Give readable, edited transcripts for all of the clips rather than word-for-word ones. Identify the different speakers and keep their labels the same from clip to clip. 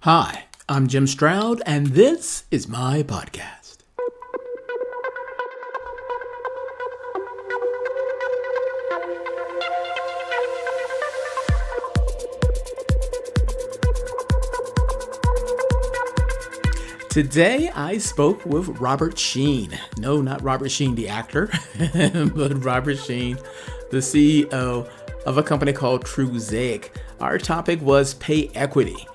Speaker 1: Hi, I'm Jim Stroud, and this is my podcast. Today, I spoke with Robert Sheen. No, not Robert Sheen, the actor, but Robert Sheen, the CEO of a company called Truzaic. Our topic was pay equity.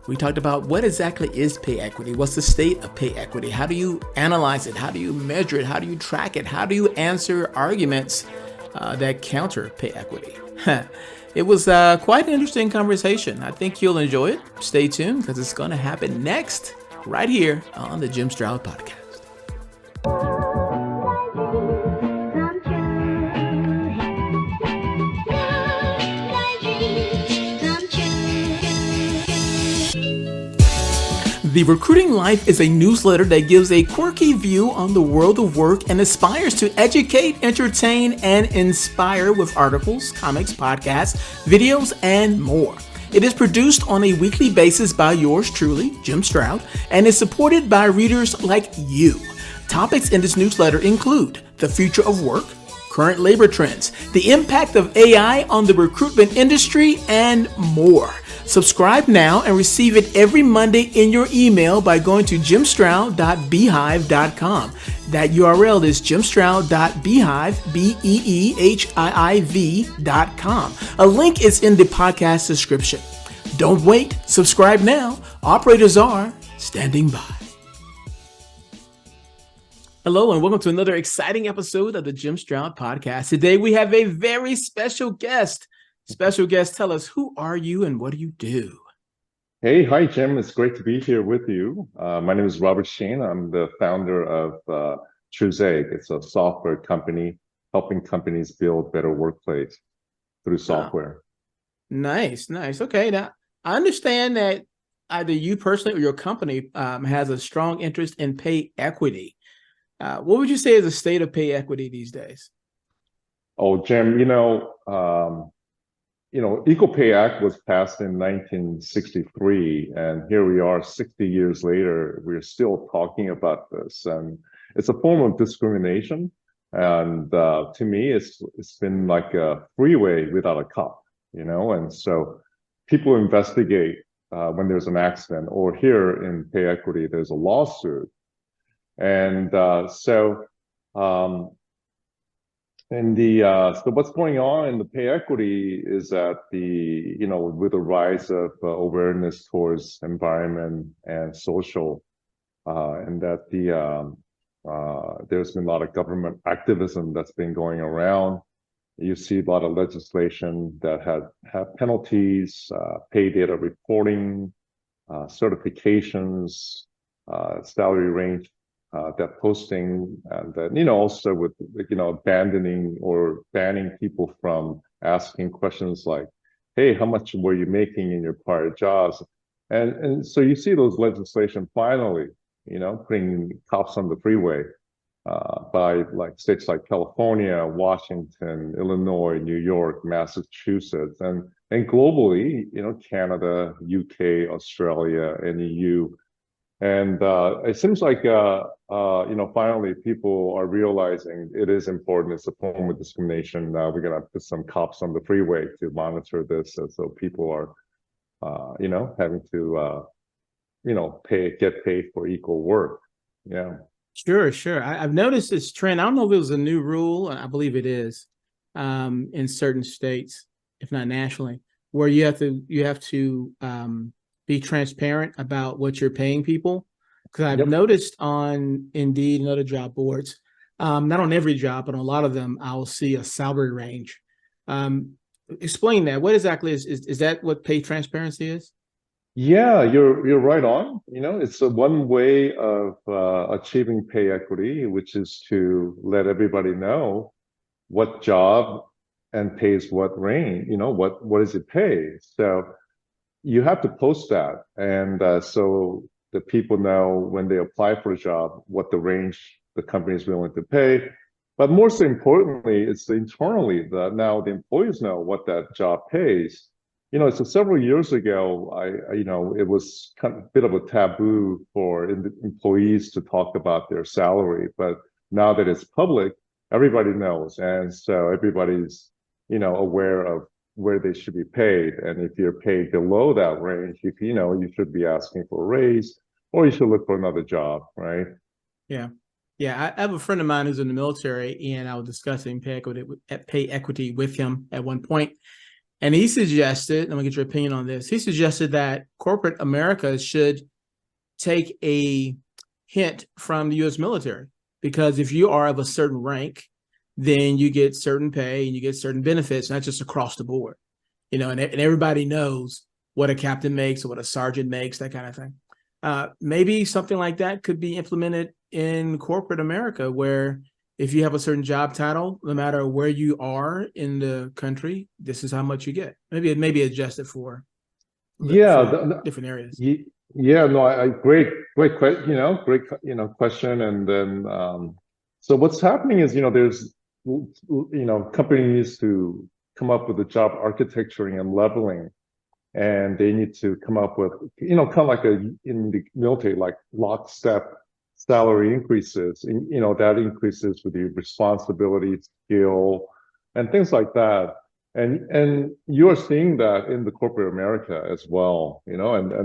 Speaker 1: We talked about what exactly is pay equity? What's the state of pay equity? How do you analyze it? How do you measure it? How do you track it? How do you answer arguments that counter pay equity? It was quite an interesting conversation. I think you'll enjoy it. Stay tuned because it's going to happen next, right here on the Jim Stroud Podcast. The Recruiting Life is a newsletter that gives a quirky view on the world of work and aspires to educate, entertain, and inspire with articles, comics, podcasts, videos, and more. It is produced on a weekly basis by yours truly, Jim Stroud, and is supported by readers like you. Topics in this newsletter include the future of work, current labor trends, the impact of AI on the recruitment industry, and more. Subscribe now and receive it every Monday in your email by going to jimstroud.beehiiv.com. That URL is jimstroud.beehiiv.com. A link is in the podcast description. Don't wait. Subscribe now. Operators are standing by. Hello and welcome to another exciting episode of the Jim Stroud Podcast. Today we have a very special guest. Special guest, tell us, who are you and what do you do?
Speaker 2: Hey, hi, Jim. It's great to be here with you. My name is Robert Sheen. I'm the founder of Truzaic. It's a software company helping companies build better workplace through software.
Speaker 1: Nice. Okay, now I understand that either you personally or your company has a strong interest in pay equity. What would you say is the state of pay equity these days?
Speaker 2: Oh, Jim, Equal Pay Act was passed in 1963, and here we are 60 years later, we're still talking about this. And it's a form of discrimination. And to me, it's been like a freeway without a cop, and so people investigate when there's an accident, or here in pay equity, there's a lawsuit. And so what's going on in the pay equity is that with the rise of awareness towards environment and social, and that there's been a lot of government activism that's been going around. You see a lot of legislation that have penalties, pay data reporting, certifications, salary range. That posting, and then also with abandoning or banning people from asking questions like, "Hey, how much were you making in your prior jobs?" And so you see those legislation finally, putting cops on the freeway by like states like California, Washington, Illinois, New York, Massachusetts, and globally, Canada, UK, Australia, and EU. And it seems like, finally people are realizing it is important. It's a form of discrimination. We're going to put some cops on the freeway to monitor this. And so people are, having to, get paid for equal work. Yeah.
Speaker 1: Sure. I've noticed this trend. I don't know if it was a new rule. I believe it is in certain states, if not nationally, where you have to be transparent about what you're paying people. Because I've noticed on Indeed and other job boards, not on every job, but on a lot of them, I'll see a salary range. Explain that. What exactly is that what pay transparency is?
Speaker 2: Yeah, you're right on. It's a one way of achieving pay equity, which is to let everybody know what job and pays what range, what does it pay? So you have to post that. And so the people know when they apply for a job, what the range the company is willing to pay. But more so importantly, it's internally that now the employees know what that job pays. so several years ago, it was kind of a bit of a taboo for employees to talk about their salary, but now that it's public, everybody knows, and so everybody's, aware of where they should be paid, and if you're paid below that range, you should be asking for a raise, or you should look for another job, right?
Speaker 1: Yeah. Yeah. I have a friend of mine who's in the military, and I was discussing pay equity with him at one point. And he suggested, let me get your opinion on this. He suggested that corporate America should take a hint from the U.S. military, because if you are of a certain rank, then you get certain pay and you get certain benefits, not just across the board, and everybody knows what a captain makes or what a sergeant makes, that kind of thing. Maybe something like that could be implemented in corporate America, where if you have a certain job title, no matter where you are in the country, this is how much you get. Maybe it may be adjusted for
Speaker 2: Yeah,
Speaker 1: different areas.
Speaker 2: yeah, no, great question, great, question. And then, so what's happening is, there's, companies to come up with the job architecturing and leveling, and they need to come up with, kind of like in the military, like lockstep salary increases, and, that increases with your responsibility, skill, and things like that. And you're seeing that in the corporate America as well, and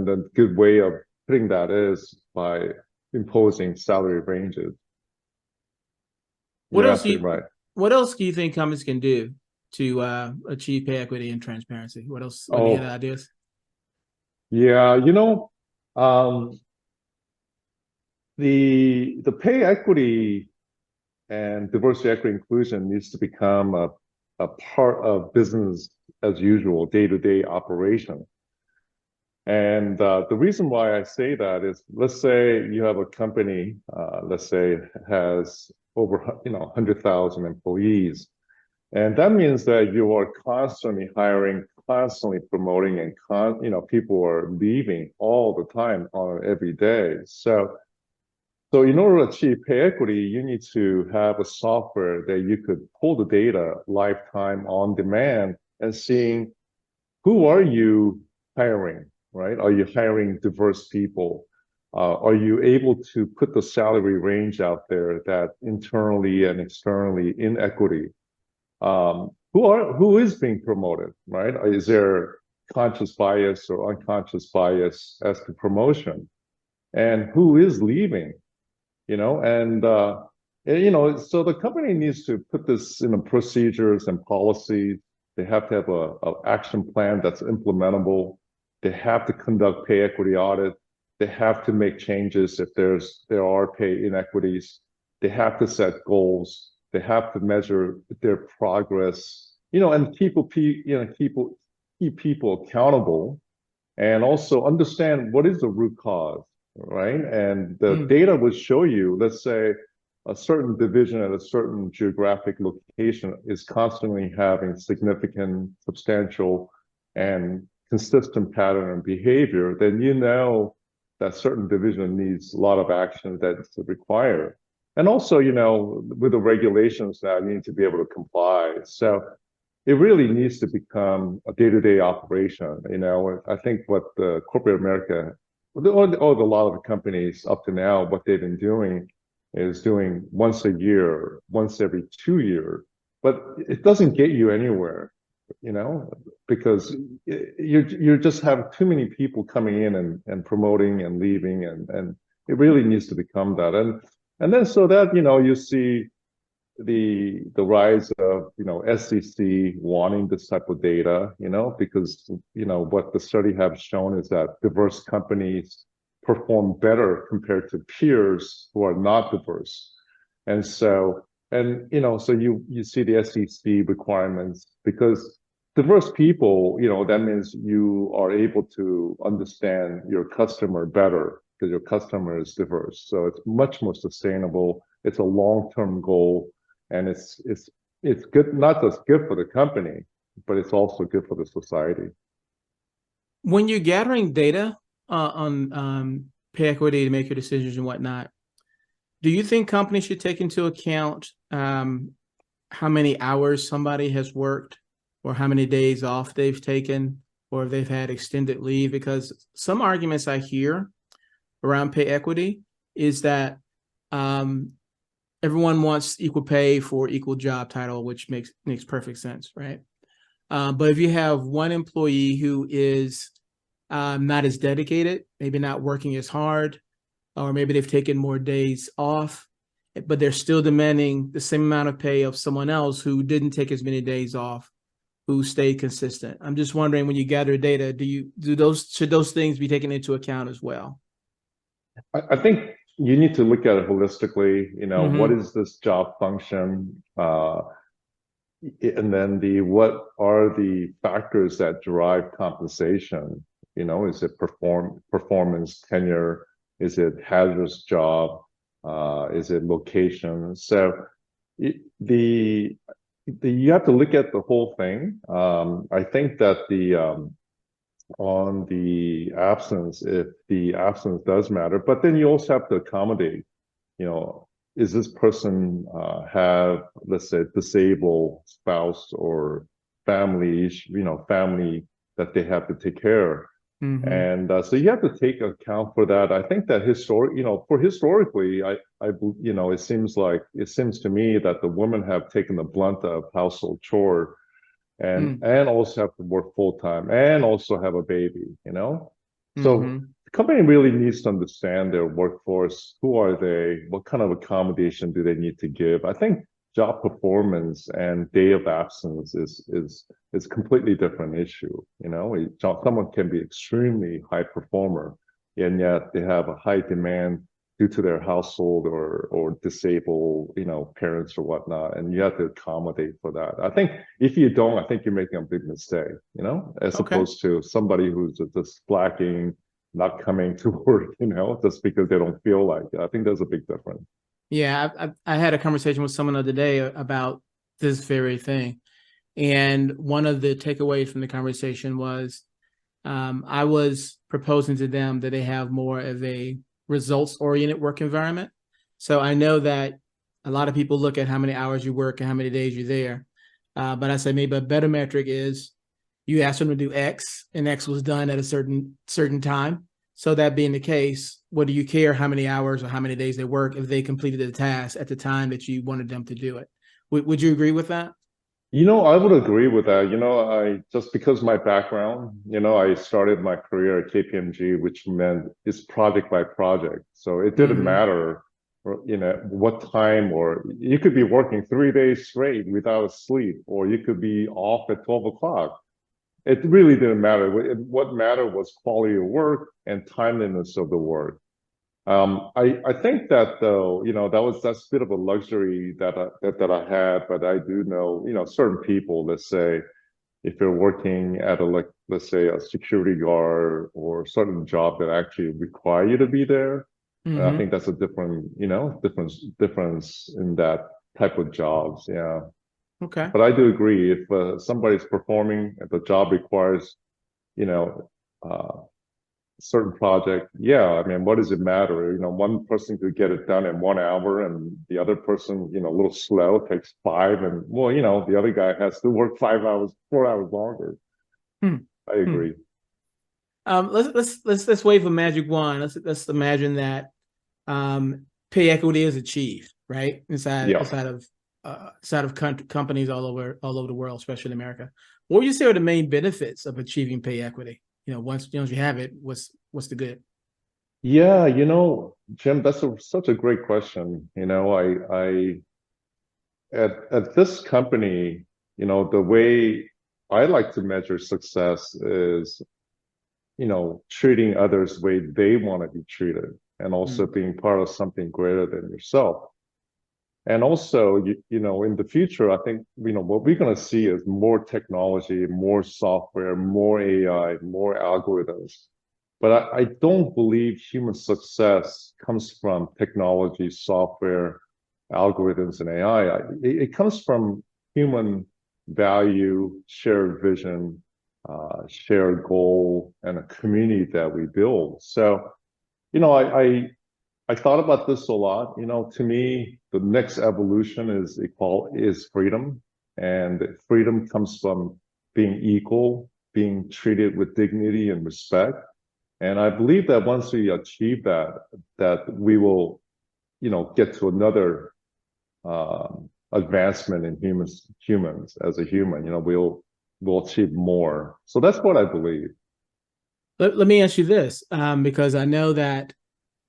Speaker 2: the good way of putting that is by imposing salary ranges.
Speaker 1: What
Speaker 2: You're
Speaker 1: else do
Speaker 2: absolutely
Speaker 1: you
Speaker 2: right.
Speaker 1: What else do you think companies can do to achieve pay equity and transparency? What else? Any other
Speaker 2: Oh,
Speaker 1: ideas?
Speaker 2: yeah, um, the pay equity and diversity, equity, inclusion needs to become a part of business as usual, day-to-day operation. And the reason why I say that is, let's say you have a company, let's say has over 100,000 employees, and that means that you are constantly hiring, constantly promoting, and people are leaving all the time on every day. So in order to achieve pay equity, you need to have a software that you could pull the data lifetime on demand and seeing who are you hiring, right? Are you hiring diverse people? Are you able to put the salary range out there that internally and externally in equity? Who is being promoted, right? Is there conscious bias or unconscious bias as to promotion? And who is leaving? So the company needs to put this in the procedures and policies. They have to have a action plan that's implementable. They have to conduct pay equity audit. They have to make changes if there are pay inequities. They have to set goals. They have to measure their progress, and keep people accountable, and also understand what is the root cause, right? And the data would show you, let's say, a certain division at a certain geographic location is constantly having significant, substantial, and consistent pattern and behavior, then that certain division needs a lot of action that's required. And also, with the regulations that need to be able to comply. So it really needs to become a day-to-day operation. I think what the corporate America, a lot of the companies up to now, what they've been doing is doing once a year, once every 2 years, but it doesn't get you anywhere, because you just have too many people coming in and promoting and leaving, and it really needs to become that. And then so that, you see the rise of SEC wanting this type of data, because what the study have shown is that diverse companies perform better compared to peers who are not diverse. And so you see the SEC requirements, because diverse people, that means you are able to understand your customer better because your customer is diverse. So it's much more sustainable. It's a long-term goal. And it's good, not just good for the company, but it's also good for the society.
Speaker 1: When you're gathering data on pay equity to make your decisions and whatnot, do you think companies should take into account how many hours somebody has worked or how many days off they've taken or if they've had extended leave, because some arguments I hear around pay equity is that um, everyone wants equal pay for equal job title, which makes perfect sense, right? But if you have one employee who is not as dedicated, maybe not working as hard, or maybe they've taken more days off, but they're still demanding the same amount of pay of someone else who didn't take as many days off, who stayed consistent. I'm just wondering, when you gather data, should those things be taken into account as well?
Speaker 2: I think you need to look at it holistically. What
Speaker 1: Mm-hmm.
Speaker 2: is this job function? And then what are the factors that drive compensation? Is it performance, tenure? Is it hazardous job? Is it location? So the you have to look at the whole thing. I think that on the absence, if the absence does matter, but then you also have to accommodate, you know, is this person have, let's say, disabled spouse or family, family that they have to take care of.
Speaker 1: Mm-hmm.
Speaker 2: And so you have to take account for that. I think that historically, it seems to me that the women have taken the blunt of household chore and also have to work full time and also have a baby. So
Speaker 1: Mm-hmm.
Speaker 2: the company really needs to understand their workforce. Who are they? What kind of accommodation do they need to give? I think job performance and day of absence is a completely different issue. Someone can be extremely high performer, and yet they have a high demand due to their household or disabled, parents or whatnot, and you have to accommodate for that. I think if you don't, I think you're making a big mistake, as
Speaker 1: Okay.
Speaker 2: opposed to somebody who's just slacking, not coming to work, just because they don't feel like it. I think there's a big difference.
Speaker 1: Yeah, I had a conversation with someone the other day about this very thing. And one of the takeaways from the conversation was I was proposing to them that they have more of a results-oriented work environment. So I know that a lot of people look at how many hours you work and how many days you're there. But I say maybe a better metric is you asked them to do X and X was done at a certain time. So that being the case, what do you care how many hours or how many days they work if they completed the task at the time that you wanted them to do it? Would you agree with that?
Speaker 2: I would agree with that. I just because my background, I started my career at KPMG, which meant it's project by project. So it didn't
Speaker 1: Mm-hmm.
Speaker 2: matter, what time, or you could be working 3 days straight without sleep, or you could be off at 12 o'clock. It really didn't matter. What mattered was quality of work and timeliness of the work. I think that though, that's a bit of a luxury that I had, but I do know, certain people, let's say, if you're working at let's say a security guard or a certain job that actually require you to be there, and I
Speaker 1: Mm-hmm.
Speaker 2: think that's a difference in that type of jobs. Yeah,
Speaker 1: Okay.
Speaker 2: but I do agree if somebody's performing, if the job requires, you know, uh, certain project, yeah, I mean, what does it matter? One person could get it done in 1 hour and the other person, a little slow, takes five, and well, the other guy has to work 5 hours, 4 hours longer.
Speaker 1: Hmm.
Speaker 2: I
Speaker 1: Hmm.
Speaker 2: agree.
Speaker 1: Let's wave a magic wand. Let's imagine that pay equity is achieved, right?
Speaker 2: Yeah.
Speaker 1: Inside of companies all over the world, especially in America. What would you say are the main benefits of achieving pay equity? Once you have it, what's the good?
Speaker 2: Yeah, Jim, that's such a great question. At this company, the way I like to measure success is, treating others the way they want to be treated, and also
Speaker 1: Mm.
Speaker 2: being part of something greater than yourself. And also, in the future, I think, what we're going to see is more technology, more software, more AI, more algorithms. But I don't believe human success comes from technology, software, algorithms, and AI. It comes from human value, shared vision, shared goal, and a community that we build. So, you know, I thought about this a lot. To me, the next evolution is freedom, and freedom comes from being equal, being treated with dignity and respect. And I believe that once we achieve that, that we will, get to another advancement in humans as a human. We'll achieve more. So that's what I believe.
Speaker 1: Let me ask you this, because I know that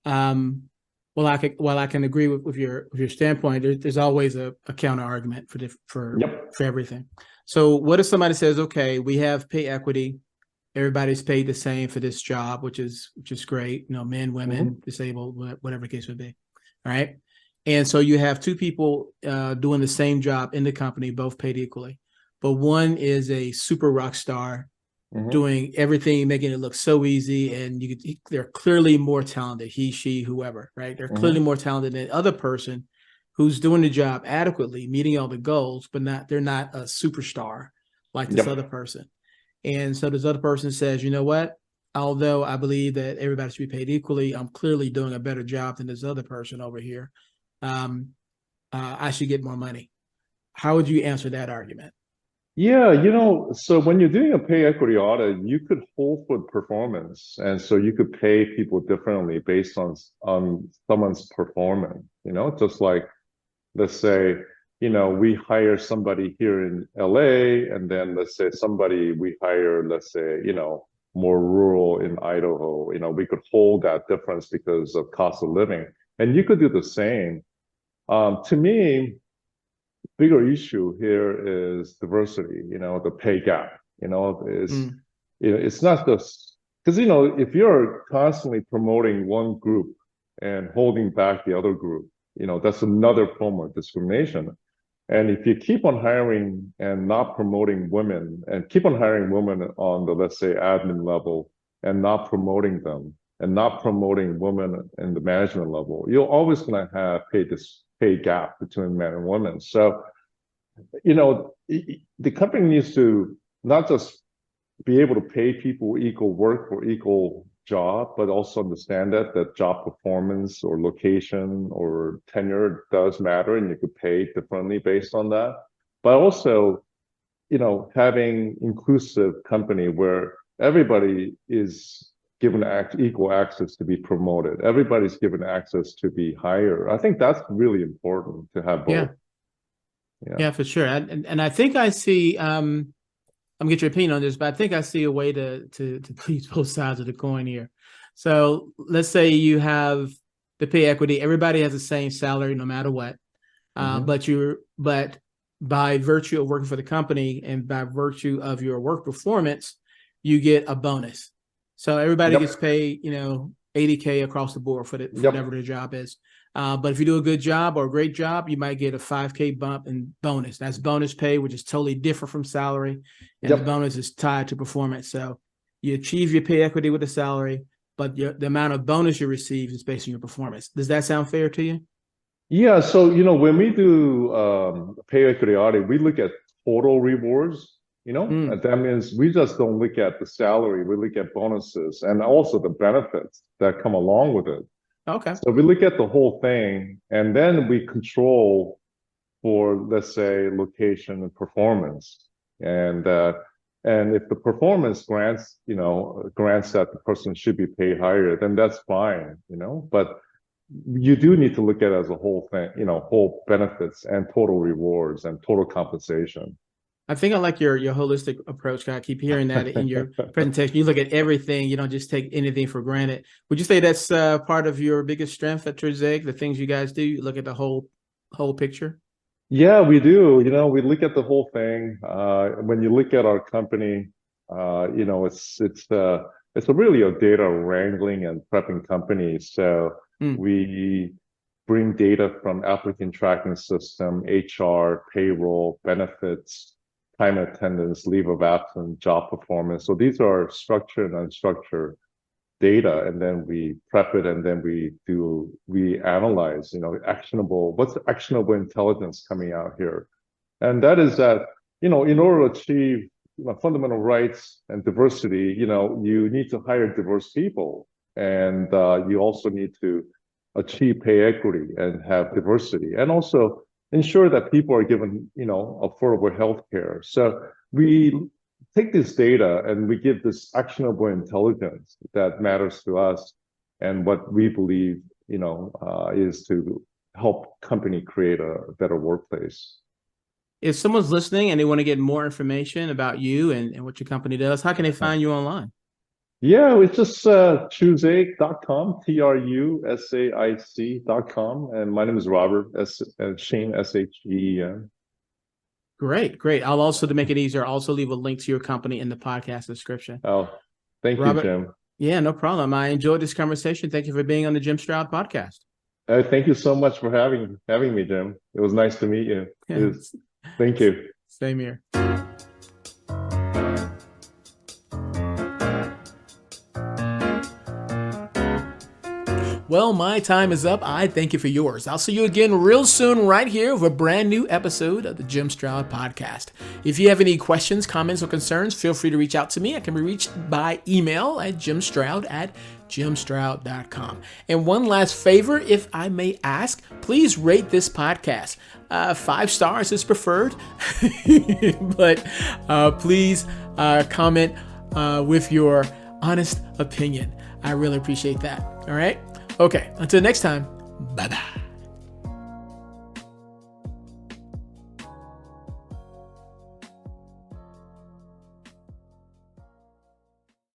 Speaker 1: while I can agree with your standpoint, there's always a counter argument for everything. So what if somebody says, okay, we have pay equity, everybody's paid the same for this job, which is great, men, women, disabled, whatever the case would be. All right. And so you have two people doing the same job in the company, both paid equally, but one is a super rock star, doing everything, making it look so easy, and they're clearly more talented, he, she, whoever, right? They're clearly more talented than the other person who's doing the job adequately, meeting all the goals, but they're not a superstar like this other person. And so this other person says, you know what? Although I believe that everybody should be paid equally, I'm clearly doing a better job than this other person over here. I should get more money. How would you answer that argument?
Speaker 2: Yeah, so when you're doing a pay equity audit, you could hold for performance. And so you could pay people differently based on someone's performance, just like, let's say, we hire somebody here in LA, and then let's say somebody we hire, let's say, more rural in Idaho, we could hold that difference because of cost of living. And you could do the same. To me, bigger issue here is diversity, the pay gap, it's not just because, if you're constantly promoting one group and holding back the other group, that's another form of discrimination. And if you keep on hiring and not promoting women and keep on hiring women on the, let's say, admin level and not promoting them and not promoting women in the management level, you're always going to have pay gap between men and women. So, the company needs to not just be able to pay people equal work for equal job, but also understand that job performance or location or tenure does matter, and you could pay differently based on that. But also, having inclusive company where everybody is given equal access to be promoted. Everybody's given access to be hired. I think that's really important to have both.
Speaker 1: Yeah, for sure. And I think I see, I'm gonna get your opinion on this, but I think I see a way to please both sides of the coin here. So let's say you have the pay equity, everybody has the same salary no matter what. But by virtue of working for the company and by virtue of your work performance, you get a bonus. So everybody gets paid, $80K across the board for whatever their job is. But if you do a good job or a great job, you might get a $5K bump in bonus. That's bonus pay, which is totally different from salary. And the bonus is tied to performance. So you achieve your pay equity with the salary, but the amount of bonus you receive is based on your performance. Does that sound fair to you?
Speaker 2: Yeah. So, when we do pay equity audit, we look at total rewards. That means we just don't look at the salary. We look at bonuses and also the benefits that come along with it.
Speaker 1: Okay.
Speaker 2: So we look at the whole thing, and then we control for, let's say, location and performance. And if the performance grants that the person should be paid higher, then that's fine, But you do need to look at it as a whole thing, whole benefits and total rewards and total compensation.
Speaker 1: I think I like your holistic approach. I keep hearing that in your presentation. You look at everything. You don't just take anything for granted. Would you say that's part of your biggest strength at Truzeg, the things you guys do? You look at the whole picture?
Speaker 2: Yeah, we do. We look at the whole thing. When you look at our company, it's a really a data wrangling and prepping company. So we bring data from applicant tracking system, HR, payroll, benefits, time attendance, leave of absence, job performance. So these are structured and unstructured data, and then we prep it, and then we analyze, what's actionable intelligence coming out here. And that is that, in order to achieve fundamental rights and diversity, you need to hire diverse people. And you also need to achieve pay equity and have diversity, and also ensure that people are given, affordable health care. So we take this data and we give this actionable intelligence that matters to us and what we believe, is to help company create a better workplace.
Speaker 1: If someone's listening and they want to get more information about you and what your company does, how can they find you online?
Speaker 2: Yeah, it's just trusaic.com, trusaic.com. And my name is Robert, Sheen, Shen.
Speaker 1: Great. I'll also, to make it easier, also leave a link to your company in the podcast description.
Speaker 2: Oh, thank
Speaker 1: Robert,
Speaker 2: you, Jim.
Speaker 1: Yeah, no problem. I enjoyed this conversation. Thank you for being on the Jim Stroud podcast.
Speaker 2: Thank you so much for having me, Jim. It was nice to meet you.
Speaker 1: Yeah.
Speaker 2: Thank you.
Speaker 1: Same here. Well, my time is up. I thank you for yours. I'll see you again real soon right here with a brand new episode of the Jim Stroud Podcast. If you have any questions, comments, or concerns, feel free to reach out to me. I can be reached by email at jimstroud@jimstroud.com. And one last favor, if I may ask, please rate this podcast. 5 stars is preferred, but please comment with your honest opinion. I really appreciate that. All right? Okay, until next time, bye-bye.